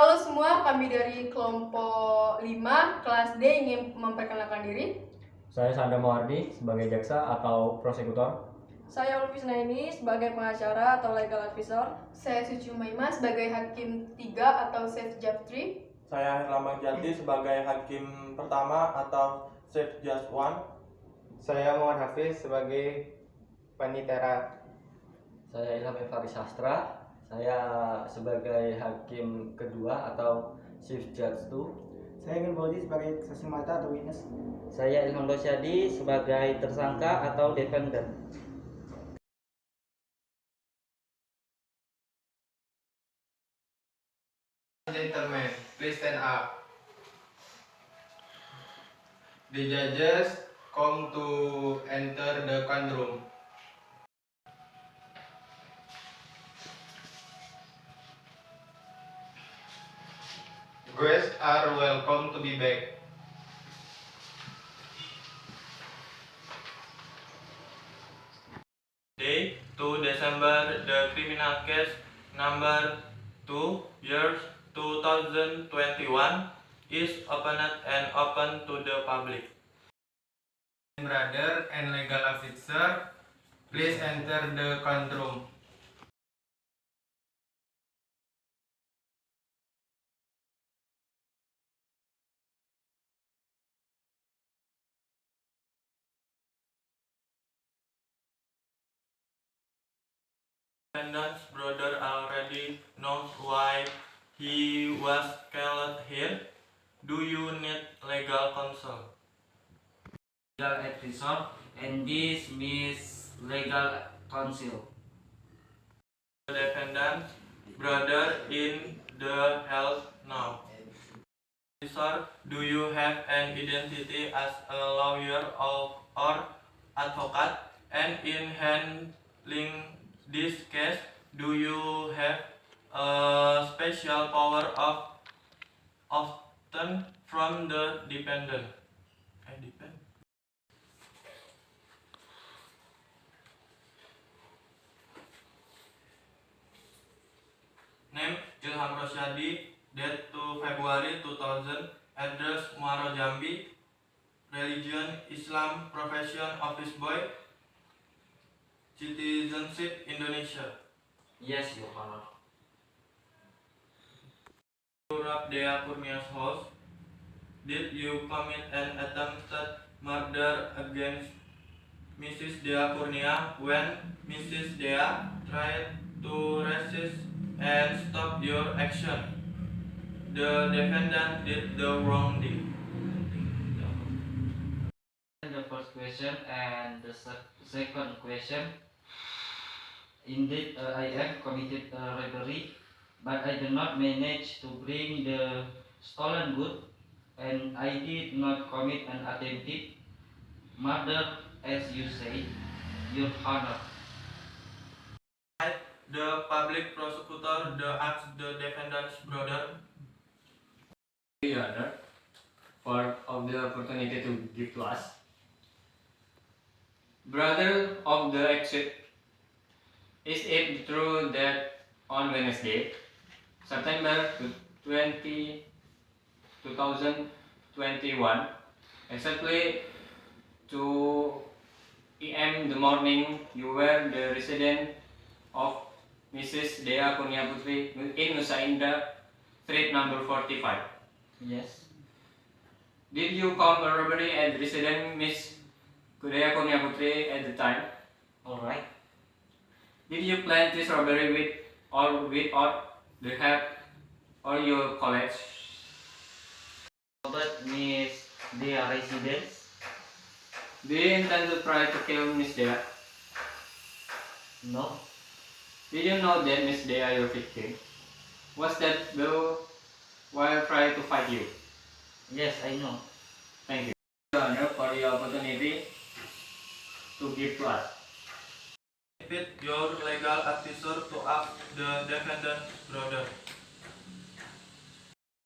Halo semua, kami dari kelompok 5 kelas D ingin memperkenalkan diri. Saya Sandra Mawardi sebagai jaksa atau prosekutor. Saya Ulfi Isnaini sebagai pengacara atau legal advisor. Saya Suci Humaimah sebagai hakim 3 atau Chief Judge 3. Saya Herlambang sebagai hakim pertama atau Chief Judge 1. Saya Hafiz sebagai panitera. Saya Ilham Evari Sastra. Saya sebagai hakim kedua atau Chief Judge 2. Saya Evari sebagai saksi mata atau witness. Saya Ilham rosyadi sebagai tersangka atau defendant. Gentlemen, please stand up. The judges come to enter the courtroom. Guests are welcome to be back. Day 2 December, the criminal case number 2 years 2021 is opened and open to the public. Brother and legal officer, please enter the courtroom. Defendant's brother already knows why he was called here. Do you need legal counsel? Legal advisor and this Miss Legal Counsel. The defendant's brother in the health now. Sir, do you have an identity as a lawyer or advocate? And in handling this case, do you have a special power of often from the defendant? Name Ilham Rosyadi, date 2 February 2000, address Muaro Jambi, religion Islam, profession office boy, citizenship Indonesia. Yes, Your Honor. Surab Dea Kurnia's house. Did you commit an attempted murder against Mrs. Dea Kurnia when Mrs. Dea tried to resist and stop your action? The defendant did the wrong deed. The first question and the second question. Indeed, I have committed robbery, but I did not manage to bring the stolen good, and I did not commit an attempted murder as you say, Your Honor. The public prosecutor asked the defendant's brother. Your Honor, for of the opportunity to give to us. Brother of the accused, is it true that on Wednesday, September 20, 2021, exactly 2 p.m. in the morning, you were the resident of Mrs. Dea Kurnia Putri in Nusa Indah, street number 45? Yes. Did you commit a robbery at resident Miss Dea Kurnia Putri at the time? Alright. Did you plan this robbery without the help or your colleagues? But Miss Dea residence? Do you intend to try to kill Miss Dea? No. Did you know that Miss Dea, your victim, was that blow while trying to fight you? Yes, I know. Thank you, Your Honor, for the opportunity to give to us. Invite your legal advisor to ask the defendant's brother.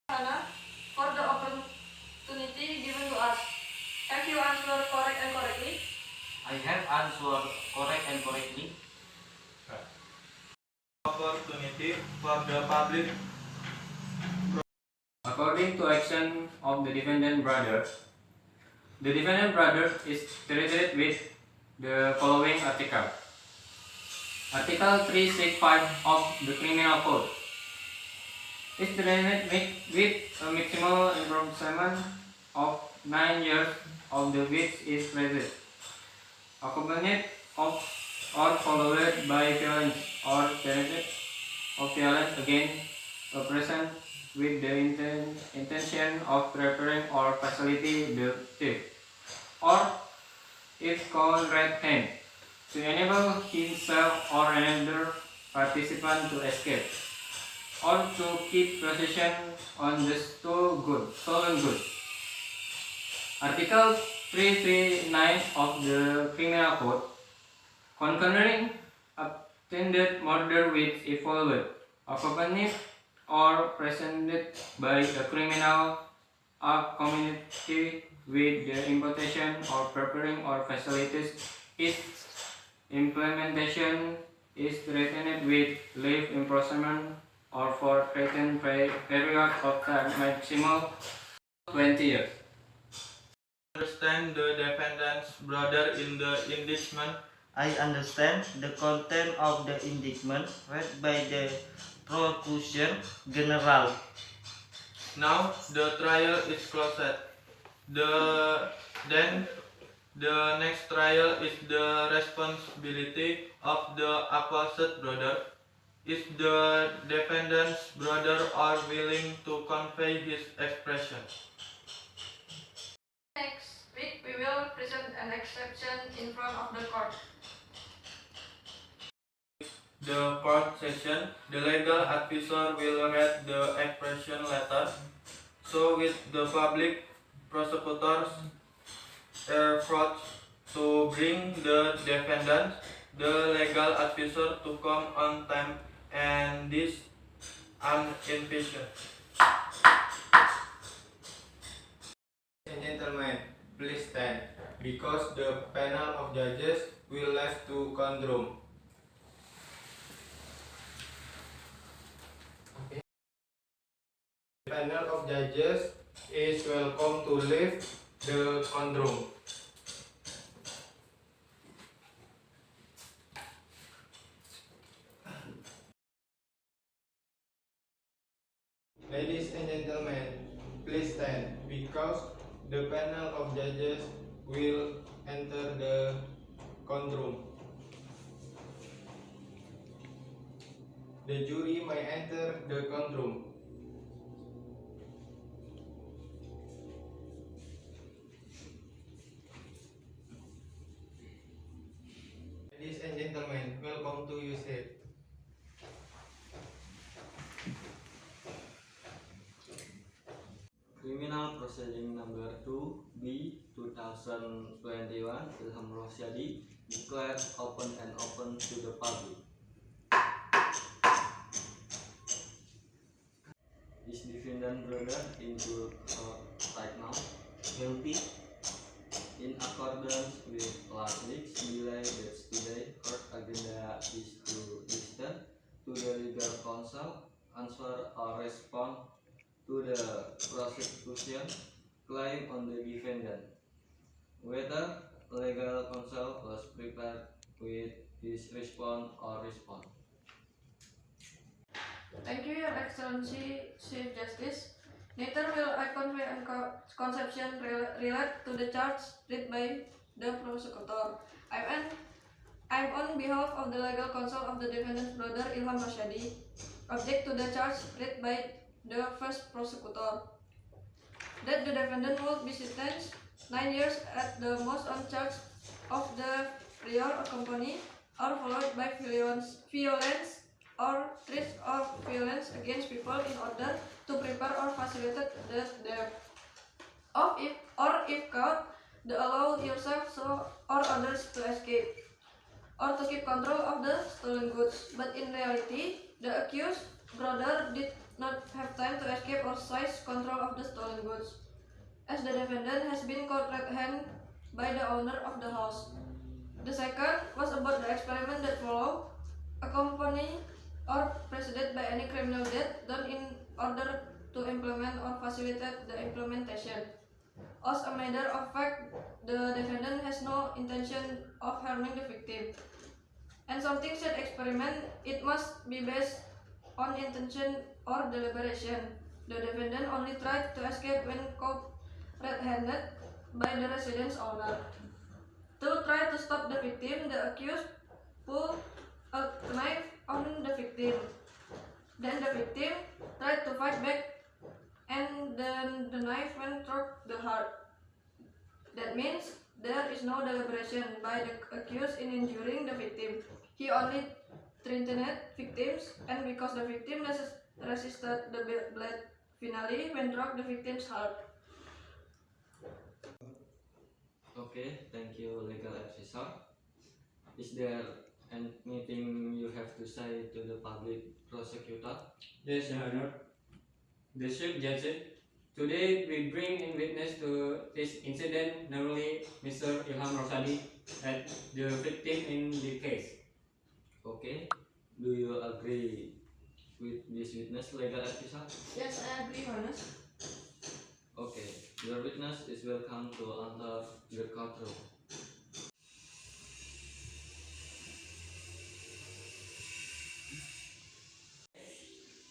Hannah, for the opportunity given to us. Have you answered correct and correctly? I have answered correct and correctly. Opportunity for the public According to action of the defendant brother, the defendant brother is treated with the following article. Article 365 of the Criminal Code is treated with a maximum imprisonment of 9 years, of the which is present, accompanied of or followed by violence or threat of violence against a person with the intention of preparing or facilitate the thief, or if called red hand, to enable himself or another participant to escape, or to keep possession on the stolen goods. Article 339 of the Criminal Code, concurring attended murder with a followed, accompanied or presented by a criminal community with the imposition or preparing or facilities its implementation is threatened with life imprisonment or for threatened period of time maximum 20 years. Understand the defendant's brother in the indictment. I understand the content of the indictment read by the prosecution general. Now the trial is closed. Then the next trial is the responsibility of the accused brother. Is the defendant's brother are willing to convey his expression? Next week, we will present an exception in front of the court. The court session, the legal advisor will read the expression letter. So with the public prosecutors effort to bring the defendant, the legal advisor to come on time and this unimpeded. And gentlemen, please stand, because the panel of judges will left to courtroom. The panel of judges is welcome to leave the courtroom. Ladies and gentlemen, please stand, because the panel of judges will enter the courtroom. The jury may enter the courtroom. Ladies and gentlemen, welcome to your seat. Criminal Proceeding Number 2B 2021 Ilham Rosyadi declared open and open to the public. Is defendant brother into right now guilty in accordance with last week's delay that today court agenda is to listen to the legal counsel answer or respond to the prosecution claim on the defendant, whether legal counsel was prepared with his response or response. Thank you, Your Excellency, Chief Justice. Neither will I convey a conception relate to the charge read by the prosecutor. I'm on behalf of the legal counsel of the defendant's brother Ilham Rosyadi, object to the charge read by the first prosecutor, that the defendant would be sentenced 9 years at the most on charge of the prior accompanied or followed by violence or threats of violence against people in order to prepare or facilitate the death of if caught, to allow yourself or others to escape, or to keep control of the stolen goods. But in reality, the accused brother did not have time to escape or seize control of the stolen goods, as the defendant has been caught red-handed by the owner of the house. The second was about the experiment that followed, accompanied or preceded by any criminal deed done in order to implement or facilitate facilitate the implementation. As a matter of fact, the defendant has no intention of harming the victim. And something said experiment, it must be based on intention or deliberation. The defendant only tried to escape when caught red-handed by the residence owner. To try to stop the victim, the accused pulled a knife on the victim. Then the victim tried to fight back and then the knife went through the heart. That means there is no deliberation by the accused in injuring the victim. He only threatened victims, and because the victim resisted the blade finally went through the victim's heart. Okay, thank you, legal officer. Is there anything you have to say to the public prosecutor? Yes, Your Honor. The Chief Judge, today we bring in witness to this incident, namely Mr. Ilham Rosyadi, as the victim in the case. Okay, do you agree with this witness, legal officer? Yes, I agree, Your Honor. Okay, your witness is welcome to enter the courtroom.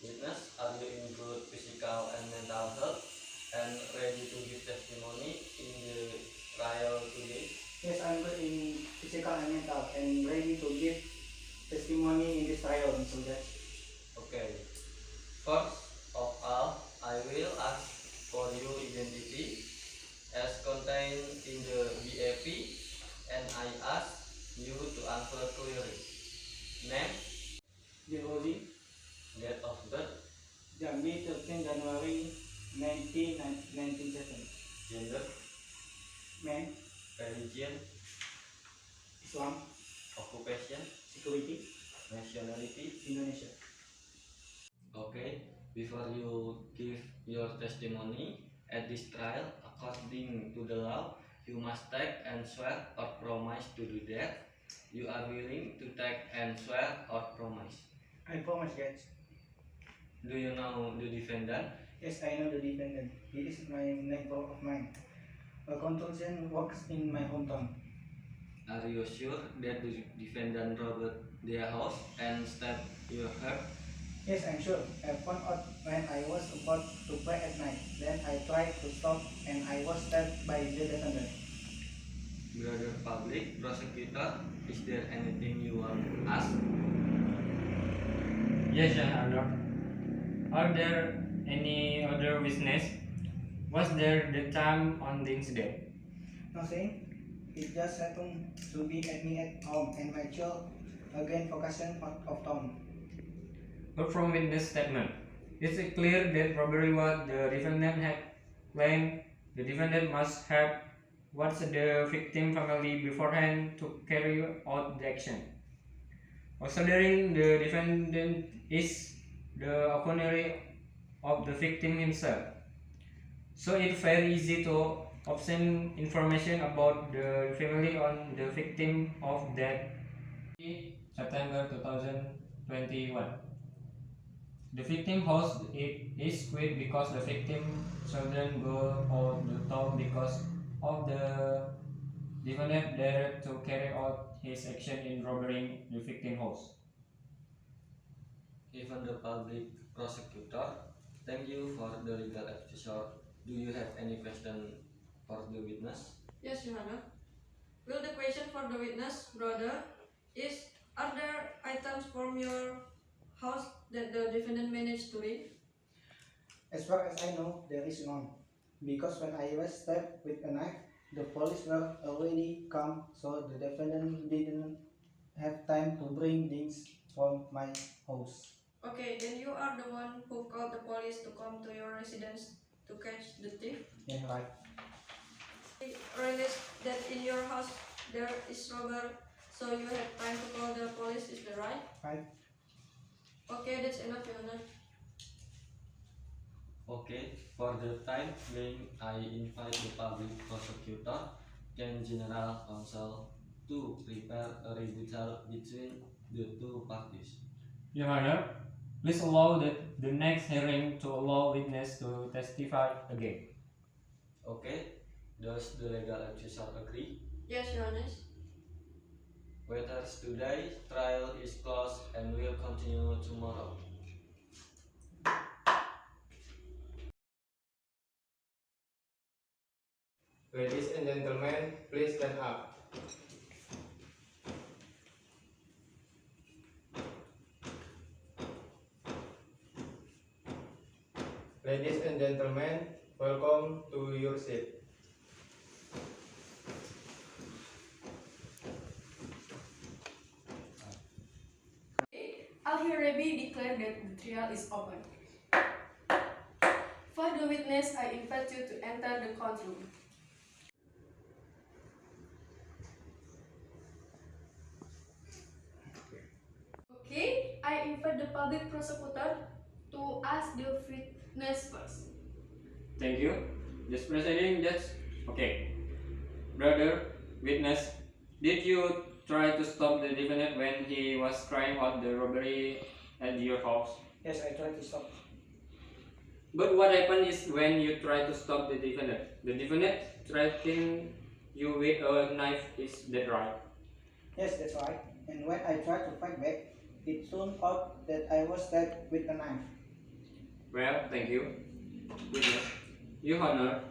Witness, are you in good physical and mental health and ready to give testimony in the trial today? Yes, I'm good in physical and mental and ready to give testimony in this trial, Mr. Judge. Okay. First of all, I will ask for your identity as contained in the BAP, and I ask you to answer clearly. Name, Evari, date of birth, Jambi, 13 January 1997. gender, Man, religion, Islam, occupation, security, nationality. Indonesia. Okay, before you give your testimony at this trial, according to the law, you must take and swear or promise to do that. You are willing to take and swear or promise. I promise, Judge. Do you know the defendant? Yes, I know the defendant. He is my neighbor of mine. A consultant works in my hometown. Are you sure that the defendant robbed their house and stabbed your heart? Yes, I'm sure. I found out when I was about to pray at night. Then I tried to stop and I was stabbed by the defendant. Brother public prosecutor, is there anything you want to ask? Yes, Your Honor. Are there any other witness? Was there the time on the incident? Nothing. It just happened to be at me at home and my child again focusing of town. But from witness statement, it's clear that robbery what the defendant had claimed. The defendant must have watched the victim family beforehand to carry out the action. Considering the defendant is the owner of the victim himself, so it's very easy to obtain information about the family on the victim of that September 2021. The victim house is quit because the victim children go out the town because of the defendant dared to carry out his action in robbing the victim house. Even the public prosecutor, thank you for the legal officer. Do you have any question for the witness? Yes, Your Honor. Will the question for the witness, brother, is: are there items from your house that the defendant managed to read? As far as I know, there is none. Because when I was stabbed with a knife, the police were already come, so the defendant didn't have time to bring things from my house. Okay, then you are the one who called the police to come to your residence to catch the thief. Yeah, right. Realized that in your house there is robber, so you had time to call the police, is that right? Right. Okay, that's enough, Your Honor. Okay, for the time being, I invite the public prosecutor and general counsel to prepare a rebuttal between the two parties. Your Honor, Please allow the next hearing to allow witness to testify again. Okay. Does the legal advisor agree? Yes, Your Honor. Witness today, trial is closed and will continue tomorrow. Ladies and gentlemen, please stand up. Ladies and gentlemen, welcome to your seat. I hereby declare that the trial is open. For the witness, I invite you to enter the courtroom. Okay, I invite the public prosecutor to ask the witness first. Thank you. Just proceeding, judge. Okay. Brother, witness, did you try to stop the defendant when he was crying out the robbery at your house? Yes, I tried to stop. But what happened is when you try to stop the defendant threatened you with a knife, is that right? Yes, that's right. And when I tried to fight back, it turned out that I was stabbed with a knife. Well, thank you. Witness, Your Honor,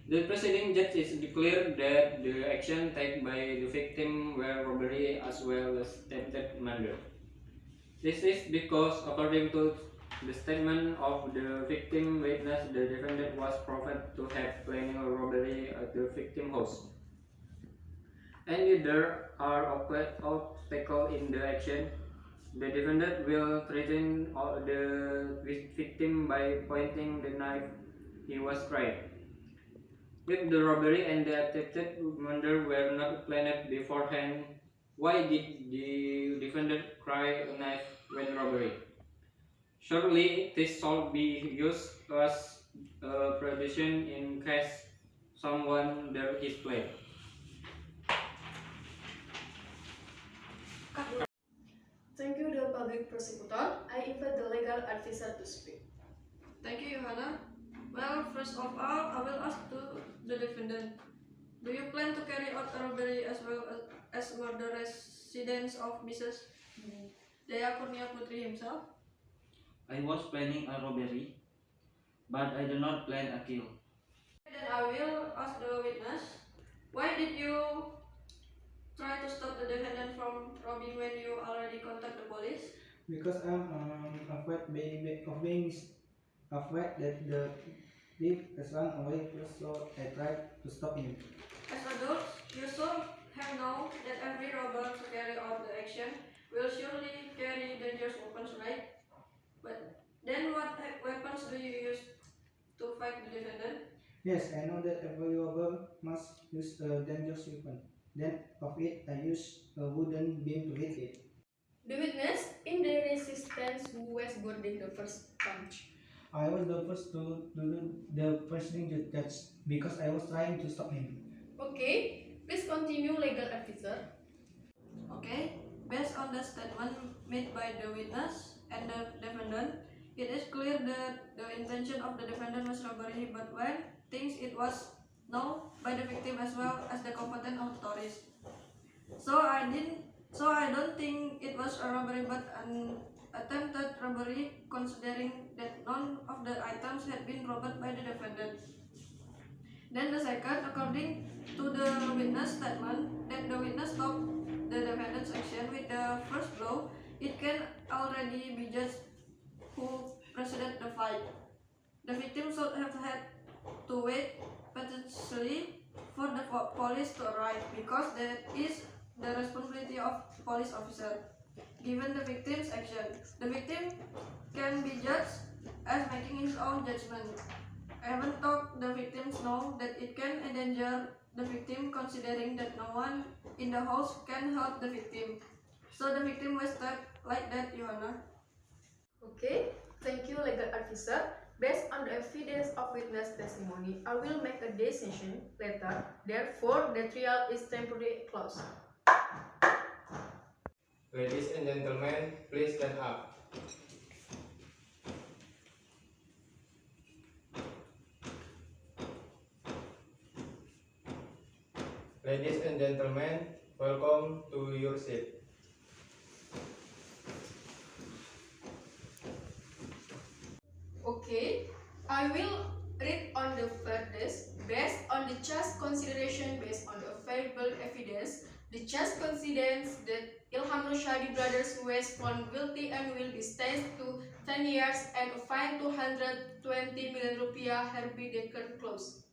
the presiding judge is declared that the action taken by the victim were robbery as well as attempted murder. This is because, according to the statement of the victim witness, the defendant was proved to have planning a robbery at the victim's house. And if there are obstacles in the action, the defendant will threaten the victim by pointing the knife he was crying. If the robbery and the attempted murder were not planned beforehand, why did the defendant cry a knife when robbery? Surely this shall be used as a provision in case someone there is played. Thank you, the public prosecutor. I invite the legal advisor to speak. Thank you, Your Honor. Well, first of all, I will ask to the defendant. Do you plan to carry out a robbery as well as murder residence of Mrs. Dea Kurnia Putri himself? I was planning a robbery, but I did not plan a kill. Then I will ask the witness. Why did you try to stop the defendant from robbing when you already contact the police? Because I'm afraid afraid that the thief has run away first, so I tried to stop him. As adults, you should have known that every robber to carry out the action will surely carry dangerous weapons, right? But then what weapons do you use to fight the defendant? Yes, I know that every robber must use a dangerous weapon. Then of it, I use a wooden beam to hit it. The witness, in the resistance, who was boarding the first punch. I was the first to do the presiding judge because I was trying to stop him. Okay, please continue, legal advisor. Okay, based on the statement made by the witness and the defendant, it is clear that the intention of the defendant was robbery, but when things it was known by the victim as well as the competent authorities. So I don't think it was a robbery but an attempted robbery, considering that none of the items had been robbed by the defendant. Then the second, according to the witness statement, that the witness stopped the defendant's action with the first blow, it can already be judged who preceded the fight. The victim should have had to wait potentially for the police to arrive, because that is the responsibility of police officer. Given the victim's action, the victim can be judged as making his own judgment. Even though the victims know that it can endanger the victim, considering that no one in the house can help the victim. So the victim was stabbed like that, Your Honor. Okay, thank you, legal advisor. Based on the evidence of witness testimony, I will make a decision later. Therefore, the trial is temporarily closed. Ladies and gentlemen, please stand up. Ladies and gentlemen, welcome to your seat. Okay, I will read on the verdict. Based on the just consideration, based on the available evidence, the just considers that Ilham Rosyadi brothers who was found guilty and will be sentenced to 10 years and a fine 220 million rupiah have been declared closed.